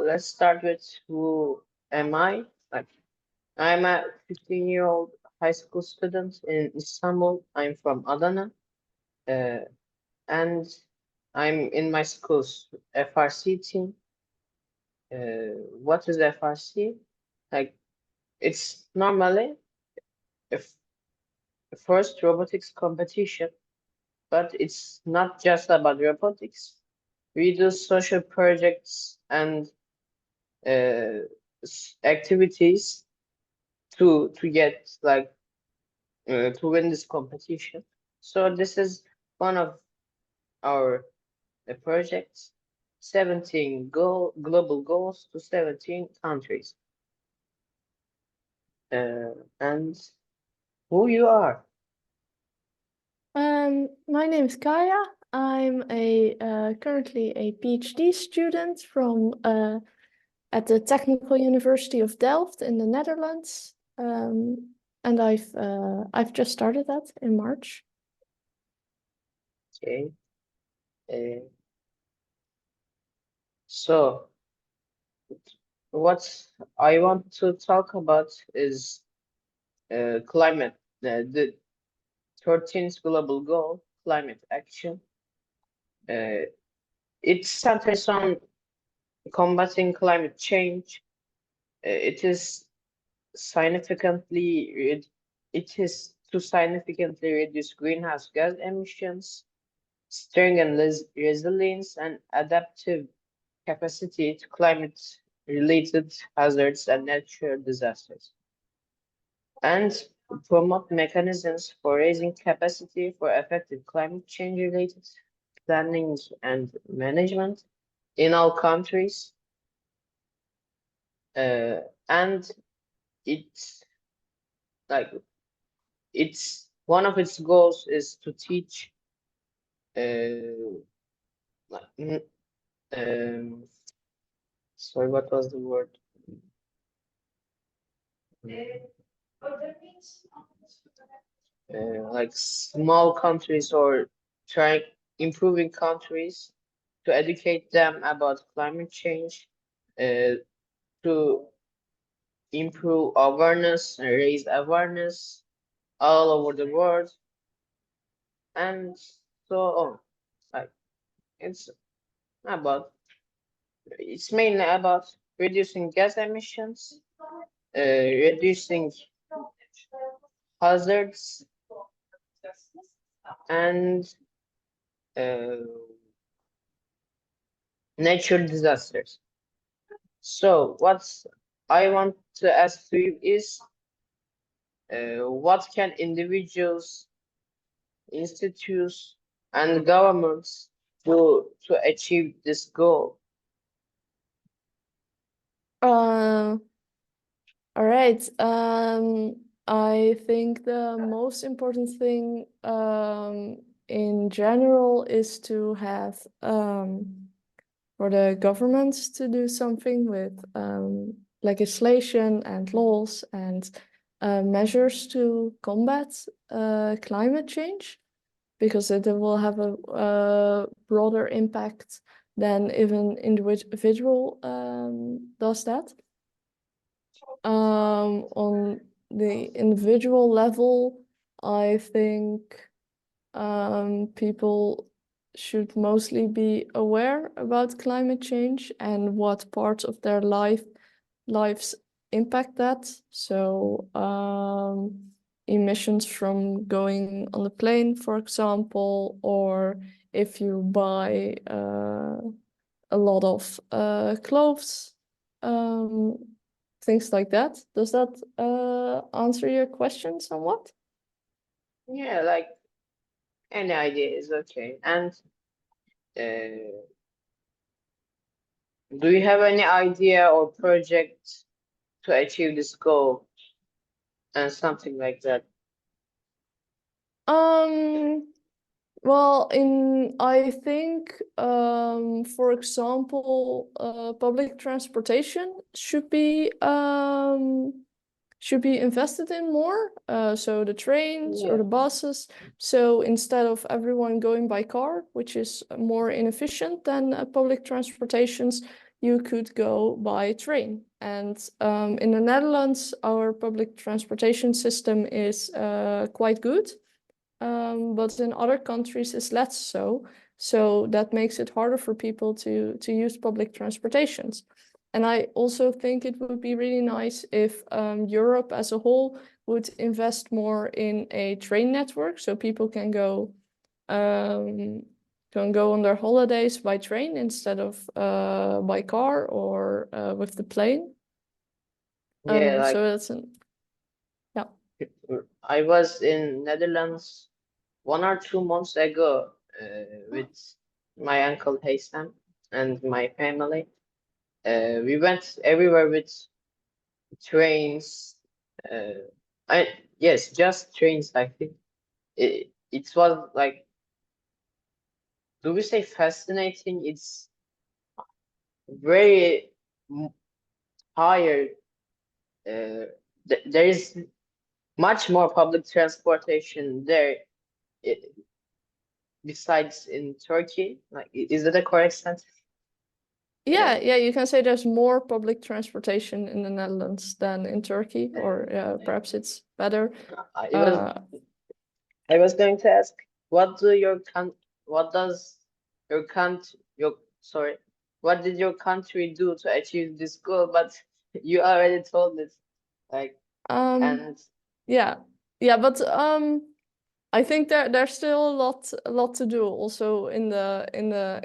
let's start with who am I? Like, I'm a 15-year-old high school student in Istanbul. I'm from Adana, and I'm in my school's FRC team. What is FRC? Like, it's normally a first robotics competition, but it's not just about robotics. We do social projects and activities to get like to win this competition. So this is one of our projects. 17 global goals to 17 countries. And who you are? My name is Kaya. I'm currently a PhD student from at the Technical University of Delft in the Netherlands, and I've just started that in March. Okay. So what I want to talk about is climate, the 13th global goal, climate action. It centers on combating climate change. It is to significantly reduce greenhouse gas emissions, strengthen resilience and adaptive capacity to climate-related hazards and natural disasters, and promote mechanisms for raising capacity for effective climate change-related planning and management in all countries. And it's one of its goals is to teach sorry, what was the word? Like small countries or improving countries to educate them about climate change, to improve awareness and raise awareness all over the world, and so on. Like it's mainly about reducing gas emissions, reducing hazards, and natural disasters. So what I want to ask you is, what can individuals, institutes, and governments do to achieve this goal? All right. I think the most important thing in general is to have for the governments to do something with legislation and laws and measures to combat climate change, because it will have a broader impact than if an individual does that. On the individual level, I think people should mostly be aware about climate change and what parts of their lives impact that. So emissions from going on the plane, for example, or if you buy a lot of clothes, things like that. Does that answer your question somewhat? Yeah, like any idea is okay. And do you have any idea or project to achieve this goal and something like that? Well, I think, for example, public transportation should be invested in more. So the trains or the buses. So instead of everyone going by car, which is more inefficient than public transportations, you could go by train. And in the Netherlands, our public transportation system is quite good, but in other countries it's less so. So that makes it harder for people to use public transportations. And I also think it would be really nice if Europe as a whole would invest more in a train network, so people can go on their holidays by train instead of by car or with the plane. Yeah, like So that's yeah. I was in Netherlands 1 or 2 months ago with my uncle Haysam and my family. We went everywhere with trains. Yes, just trains. I think it was like, do we say fascinating? It's very higher. There is much more public transportation there, besides in Turkey. Like, is that a correct sentence? Yeah, you can say there's more public transportation in the Netherlands than in Turkey, or perhaps it's better. I was going to ask, what does your what did your country do to achieve this goal? But you already told it, like, and but I think there's still a lot to do also in the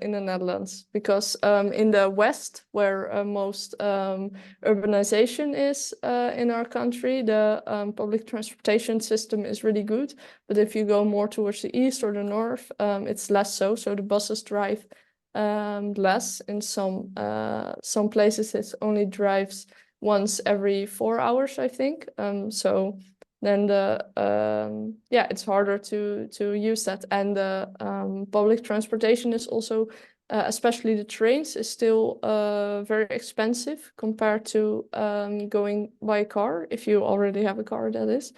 Netherlands, because in the West, where most urbanization is in our country, the public transportation system is really good. But if you go more towards the east or the north, it's less so. So the buses drive less. In some places, it only drives once every 4 hours, I think. So then it's harder to use that. And the public transportation is also, especially the trains, is still very expensive compared to going by car, if you already have a car, that is.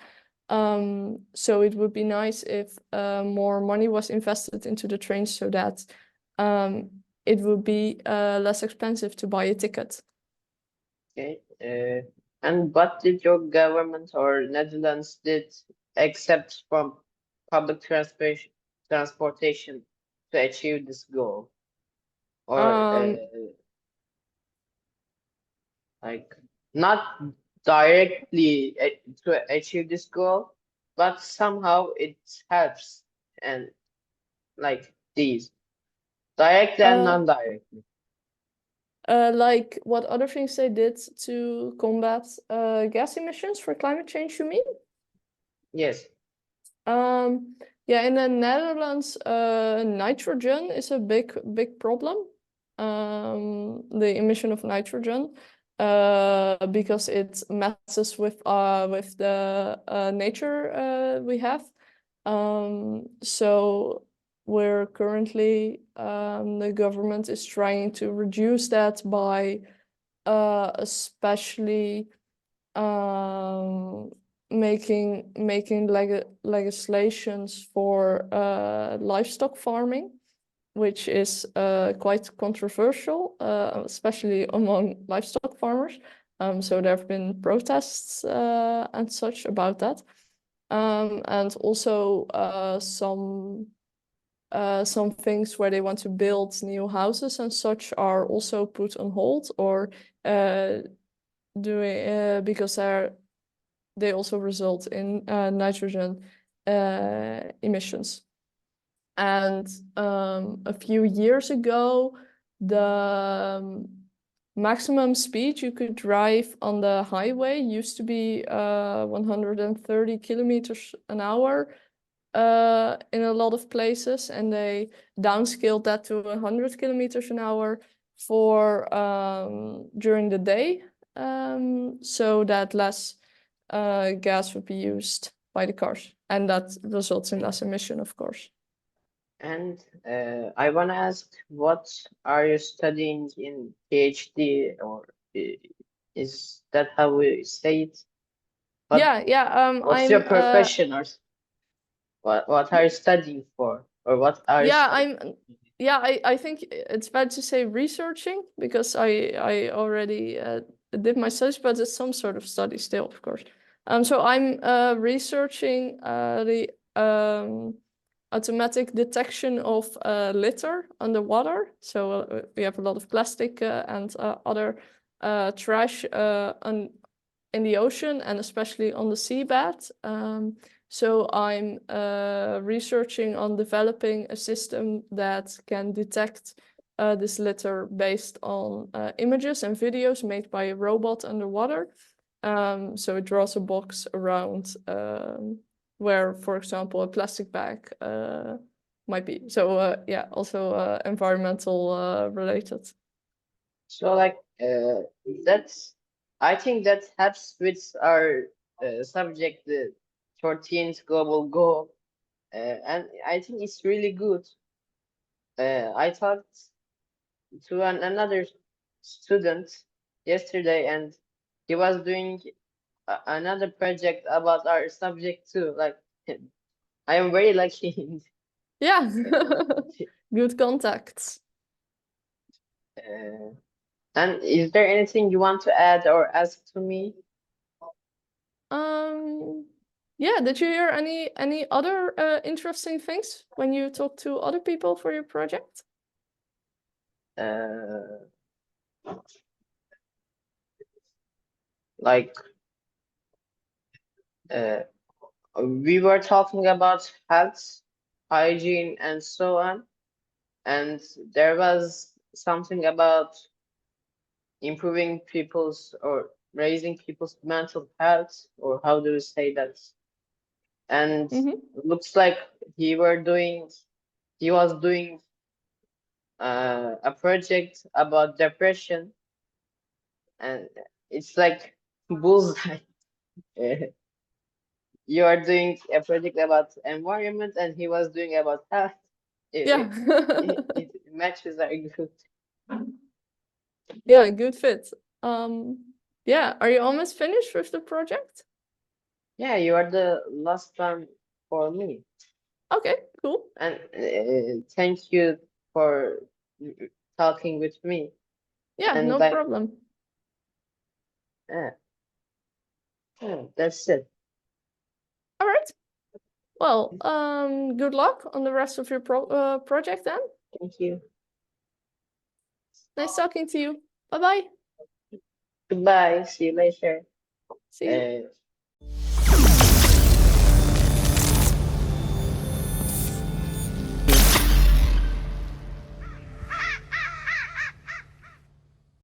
So it would be nice if more money was invested into the trains, so that it would be less expensive to buy a ticket. okay. And what did your government or Netherlands did accept from public transportation to achieve this goal? Or like, not directly to achieve this goal, but somehow it helps, and like these, directly and non-directly. Like what other things they did to combat gas emissions for climate change, you mean? Yes. In the Netherlands, nitrogen is a big problem. The emission of nitrogen, because it messes with the nature we have. So we're currently, the government is trying to reduce that by especially making legislations for livestock farming, which is quite controversial, especially among livestock farmers. So there have been protests and such about that. And also some things where they want to build new houses and such are also put on hold, or because they also result in nitrogen emissions. And a few years ago, the maximum speed you could drive on the highway used to be 130 kilometers an hour in a lot of places, and they downscaled that to 100 kilometers an hour for during the day, so that less gas would be used by the cars, and that results in less emission, of course. And I want to ask, what are you studying in PhD, or is that how we say it? What's your profession, or what are you studying for, or what are you studying? yeah, I think it's bad to say researching because I already did my studies, but it's some sort of study still, of course. So I'm researching the automatic detection of litter underwater. So we have a lot of plastic and other trash in the ocean and especially on the seabed. So I'm researching on developing a system that can detect this litter based on images and videos made by a robot underwater. So it draws a box around where, for example, a plastic bag might be. So yeah, also environmental related. So like I think that helps with our subject, the 14th global goal, and I think it's really good. I talked to another student yesterday, and he was doing another project about our subject too. Like I am very lucky. Yeah, good contacts. And is there anything you want to add or ask to me? Yeah, did you hear any other interesting things when you talk to other people for your project? Like we were talking about health, hygiene, and so on, and there was something about improving people's or raising people's mental health, or how do you say that? And looks like he was doing a project about depression, and it's like bullseye. You are doing a project about environment, and he was doing about health. Yeah. It matches are good. Yeah, good fit. Yeah, are you almost finished with the project? Yeah, you are the last one for me. Okay, cool. And thank you for talking with me. Yeah, And no like, problem. yeah, that's it. All right. Well, good luck on the rest of your project then. Thank you. Nice talking to you. Bye-bye. Goodbye. See you later. See you.